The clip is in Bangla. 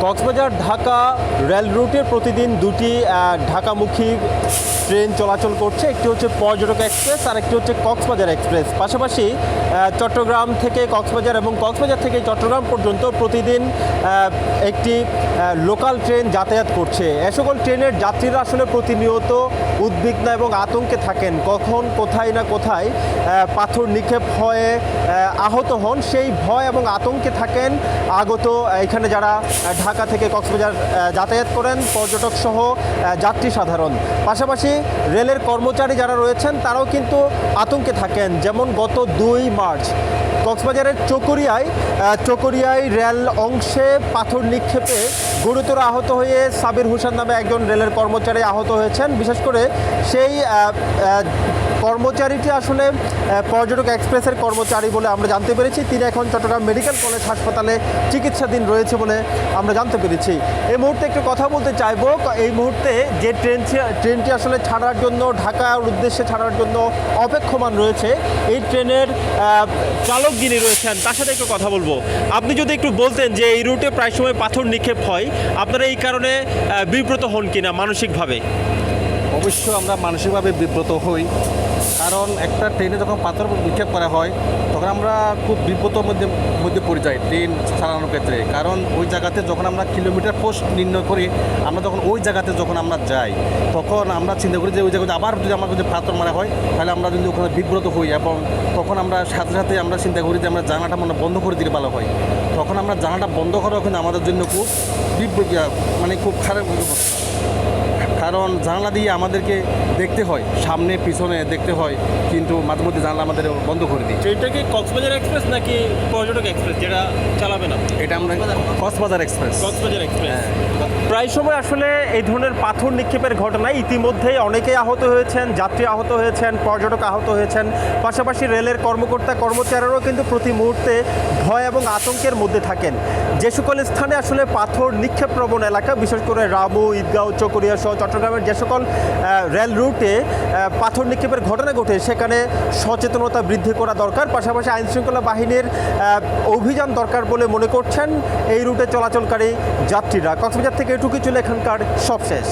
কক্সবাজার ঢাকা রেল রুটে প্রতিদিন দুটি ঢাকামুখী ট্রেন চলাচল করছে। একটি হচ্ছে পর্যটক এক্সপ্রেস আর একটি হচ্ছে কক্সবাজার এক্সপ্রেস। পাশাপাশি চট্টগ্রাম থেকে কক্সবাজার এবং কক্সবাজার থেকে চট্টগ্রাম পর্যন্ত প্রতিদিন একটি লোকাল ট্রেন যাতায়াত করছে। এ সকল ট্রেনের যাত্রীরা আসলে প্রতিনিয়ত উদ্বিগ্ন এবং আতঙ্কে থাকেন, কখন কোথায় না কোথায় পাথর নিক্ষেপ হয়ে আহত হন, সেই ভয় এবং আতঙ্কে থাকেন আগত এখানে যারা ঢাকা থেকে কক্সবাজার যাতায়াত করেন, পর্যটক সহ যাত্রী সাধারণ। পাশাপাশি রেলের কর্মচারী যারা রয়েছেন তারাও কিন্তু আতঙ্কে থাকেন। যেমন গত 2 মার্চ কক্সবাজারের চকরিয়ায় রেল অংশে পাথর নিক্ষেপে গুরুতর আহত হয়ে সাবির হোসেন নামে একজন রেলের কর্মচারী আহত হয়েছেন। বিশেষ করে সেই কর্মচারীটি আসলে পর্যটক এক্সপ্রেসের কর্মচারী বলে আমরা জানতে পেরেছি। তিনি এখন চট্টগ্রাম মেডিকেল কলেজ হাসপাতালে চিকিৎসাধীন রয়েছে বলে আমরা জানতে পেরেছি। এই মুহূর্তে একটু কথা বলতে চাইব, এই মুহূর্তে যে ট্রেনটি আসলে ছাড়ার জন্য, ঢাকার উদ্দেশ্যে ছাড়ার জন্য অপেক্ষমান রয়েছে, এই ট্রেনের চালক যিনি রয়েছেন তার সাথে একটু কথা বলবো। আপনি যদি একটু বলতেন যে এই রুটে প্রায় সময় পাথর নিক্ষেপ হয়, আপনারা এই কারণে বিব্রত হন কিনা মানসিকভাবে? অবশ্যই আমরা মানসিকভাবে বিব্রত হই, কারণ একটা ট্রেনে যখন পাথর নিক্ষেপ করা হয় তখন আমরা খুব বিব্রতর মধ্যে পড়ে যাই ট্রেন চালানোর ক্ষেত্রে। কারণ ওই জায়গাতে যখন আমরা কিলোমিটার পোস্ট নির্ণয় করি, আমরা যখন ওই জায়গাতে যখন আমরা যাই তখন আমরা চিন্তা করি যে ওই জায়গাতে আবার যদি আমার যদি পাথর মারা হয় তাহলে আমরা যদি ওখানে বিব্রত হই, এবং তখন আমরা সাথে সাথে আমরা চিন্তা করি যে আমরা জানাটা বন্ধ করে দিলে ভালো হয়। তখন আমরা জানাটা বন্ধ করা কিন্তু আমাদের জন্য খুব খুব খারাপ, কারণ জানালা দিয়ে আমাদেরকে দেখতে হয়, সামনে পিছনে দেখতে হয়, কিন্তু মাঝে মধ্যে জানালা আমাদের বন্ধ করে দিই। ট্রেনটা কি কক্সবাজার এক্সপ্রেস নাকি পর্যটক এক্সপ্রেস যেটা চালাবেন আপনি? এটা আমরা কক্সবাজার এক্সপ্রেস। প্রায় সময় আসলে এই ধরনের পাথর নিক্ষেপের ঘটনায় ইতিমধ্যেই অনেকেই আহত হয়েছেন, যাত্রী আহত হয়েছেন, পর্যটক আহত হয়েছেন। পাশাপাশি রেলের কর্মচারীরাও কিন্তু প্রতি মুহূর্তে ভয় এবং আতঙ্কের মধ্যে থাকেন। যে সকল স্থানে আসলে পাথর নিক্ষেপ প্রবণ এলাকা, বিশেষ করে রামু, ঈদগাঁও, চকরিয়া সহ চট্টগ্রামের যে সকল রেল রুটে পাথর নিক্ষেপের ঘটনা ঘটে, সেখানে সচেতনতা বৃদ্ধি করা দরকার। পাশাপাশি আইনশৃঙ্খলা বাহিনীর অভিযান দরকার বলে মনে করছেন এই রুটে চলাচলকারী যাত্রীরা। কক্সবাজার থেকে এটুকুই ছিল এখানকার সবশেষ।